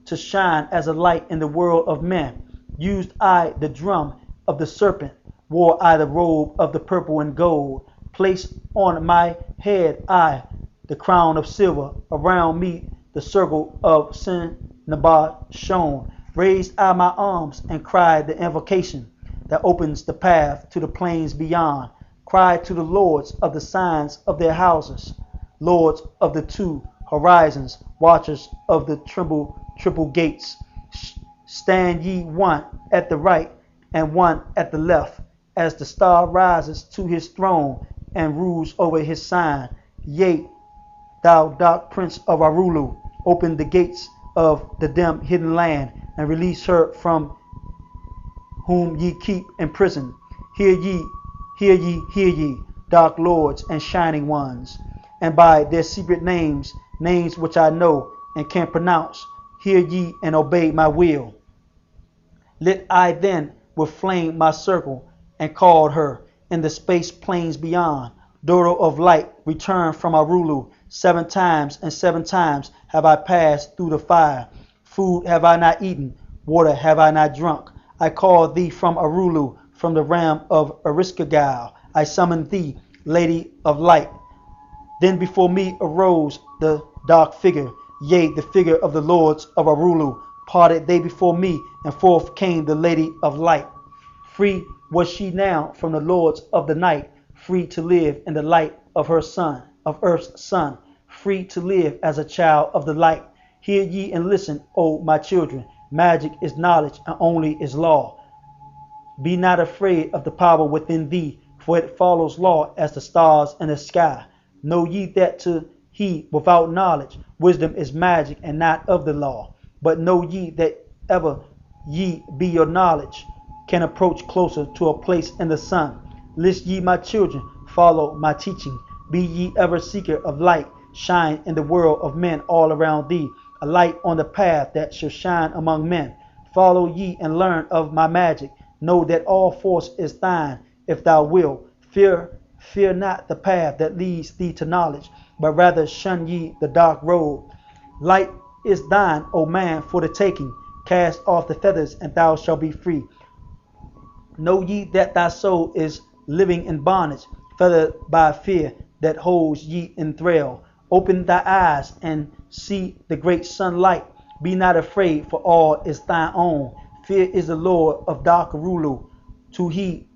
to shine as a light in the world of men. Used I the drum of the serpent, wore I the robe of the purple and gold. Placed on my head I the crown of silver, around me the circle of Cinnabar shone. Raised I my arms and cried the invocation that opens the path to the plains beyond. Cried to the lords of the signs of their houses, lords of the two horizons, watchers of the triple gates. Stand ye one at the right and one at the left, as the star rises to his throne and rules over his sign. Yea, thou dark prince of Arulu, open the gates of the dim hidden land, and release her from whom ye keep imprisoned. Hear ye, hear ye, hear ye, dark lords and shining ones, and by their secret names, names which I know and can pronounce, hear ye and obey my will. Lit I then with flame my circle, and called her in the space plains beyond. Daughter of light, return from Arulu. 7 times and 7 times have I passed through the fire. Food have I not eaten, water have I not drunk. I called thee from Arulu, from the realm of Ariskagal. I summoned thee, lady of light. Then before me arose the dark figure, yea, the figure of the lords of Arulu. Parted they before me, and forth came the lady of light. Free was she now from the lords of the night, free to live in the light of her son, of earth's son, free to live as a child of the light. Hear ye and listen, O my children. Magic is knowledge, and only is law. Be not afraid of the power within thee, for it follows law as the stars in the sky. Know ye that to he without knowledge, wisdom is magic and not of the law. But know ye that ever ye be your knowledge, can approach closer to a place in the sun. List ye, my children, follow my teaching. Be ye ever seeker of light, shine in the world of men all around thee, a light on the path that shall shine among men. Follow ye and learn of my magic, Know that all force is thine, if thou wilt. Fear not the path that leads thee to knowledge, but rather shun ye the dark road. Light is thine, O man, for the taking. Cast off the feathers, and thou shalt be free. Know ye that thy soul is living in bondage, fettered by fear that holds ye in thrall. Open thy eyes and see the great sunlight. Be not afraid, for all is thine own. Fear is the Lord of dark Rulu. To he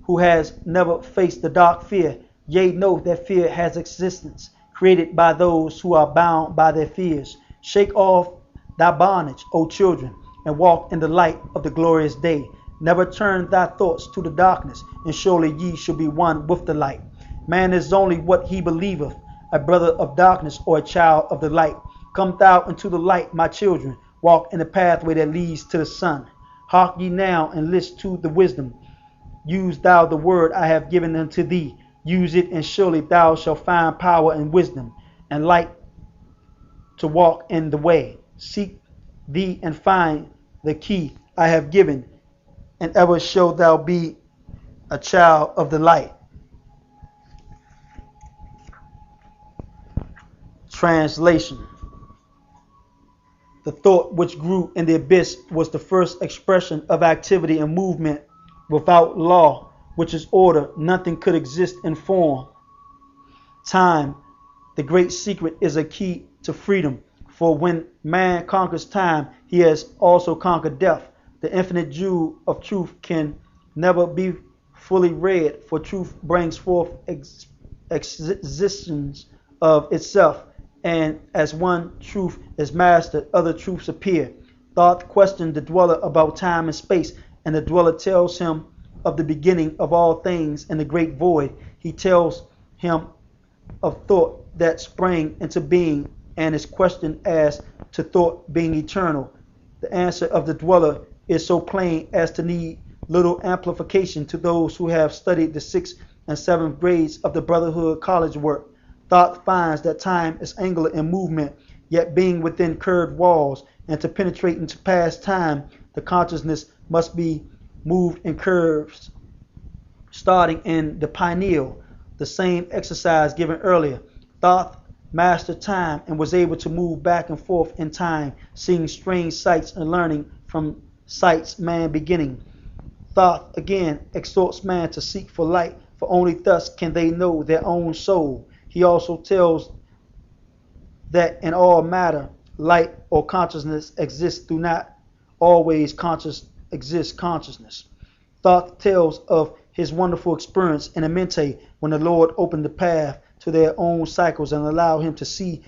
who has never faced the dark fear, yea, know that fear has existence, created by those who are bound by their fears. Shake off thy bondage, O children, and walk in the light of the glorious day. Never turn thy thoughts to the darkness, and surely ye shall be one with the light. Man is only what he believeth, a brother of darkness or a child of the light. Come thou into the light, my children, walk in the pathway that leads to the sun. Hark ye now and listen to the wisdom. Use thou the word I have given unto thee. Use it, and surely thou shalt find power and wisdom, and light to walk in the way. Seek thee and find the key I have given, and ever shalt thou be a child of the light. Translation. The thought which grew in the abyss was the first expression of activity and movement. Without law, which is order, nothing could exist in form. Time, the great secret, is a key to freedom. For when man conquers time, he has also conquered death. The infinite jewel of truth can never be fully read, for truth brings forth existence of itself, and as one truth is mastered, other truths appear. Thoth questioned the dweller about time and space, and the dweller tells him of the beginning of all things in the great void. He tells him of thought that sprang into being, and is questioned as to thought being eternal. The answer of the dweller is so plain as to need little amplification to those who have studied the 6th and 7th grades of the Brotherhood College work. Thoth finds that time is angular in movement, yet being within curved walls, and to penetrate into past time, the consciousness must be moved in curves, starting in the pineal, the same exercise given earlier. Thoth mastered time and was able to move back and forth in time, seeing strange sights and learning from sights man beginning. Thoth again exhorts man to seek for light, for only thus can they know their own soul. He also tells that in all matter, light or consciousness exists through not always consciousness. Thoth tells of his wonderful experience in Amenti when the Lord opened the path to their own cycles and allowed him to see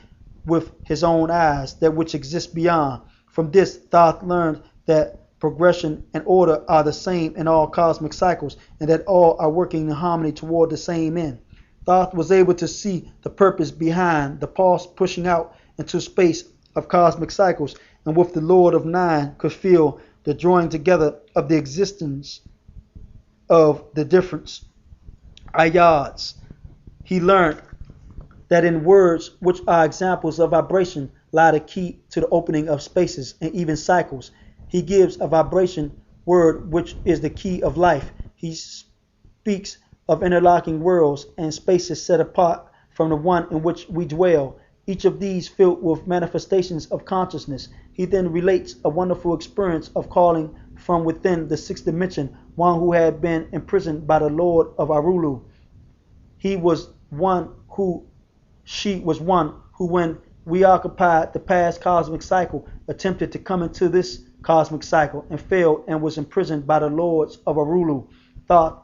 with his own eyes that which exists beyond. From this, Thoth learned that progression and order are the same in all cosmic cycles, and that all are working in harmony toward the same end. Thoth was able to see the purpose behind the pulse pushing out into space of cosmic cycles, and with the Lord of Nine could feel the drawing together of the existence of the different ayads. He learned that in words which are examples of vibration lie the key to the opening of spaces and even cycles. He gives a vibration word which is the key of life. He speaks of interlocking worlds and spaces set apart from the one in which we dwell, each of these filled with manifestations of consciousness. He then relates a wonderful experience of calling from within the 6th dimension one who had been imprisoned by the Lord of Arulu. She was one who, when we occupied the past cosmic cycle, attempted to come into this cosmic cycle and failed and was imprisoned by the lords of Arulu. Thoth,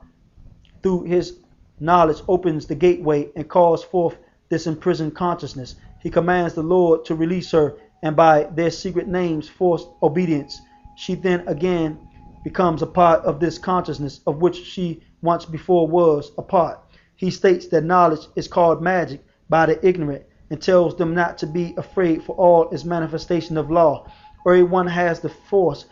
through his knowledge, opens the gateway and calls forth this imprisoned consciousness. He commands the Lord to release her, and by their secret names force obedience. She then again becomes a part of this consciousness of which she once before was a part. He states that knowledge is called magic by the ignorant, and tells them not to be afraid, for all is manifestation of law. Everyone has the force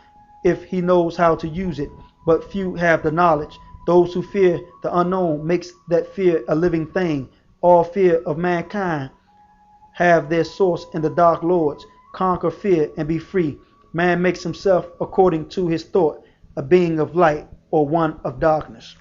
if he knows how to use it, but few have the knowledge. Those who fear the unknown makes that fear a living thing. All fear of mankind have their source in the dark lords. Conquer fear and be free. Man makes himself according to his thought, a being of light. or one of darkness.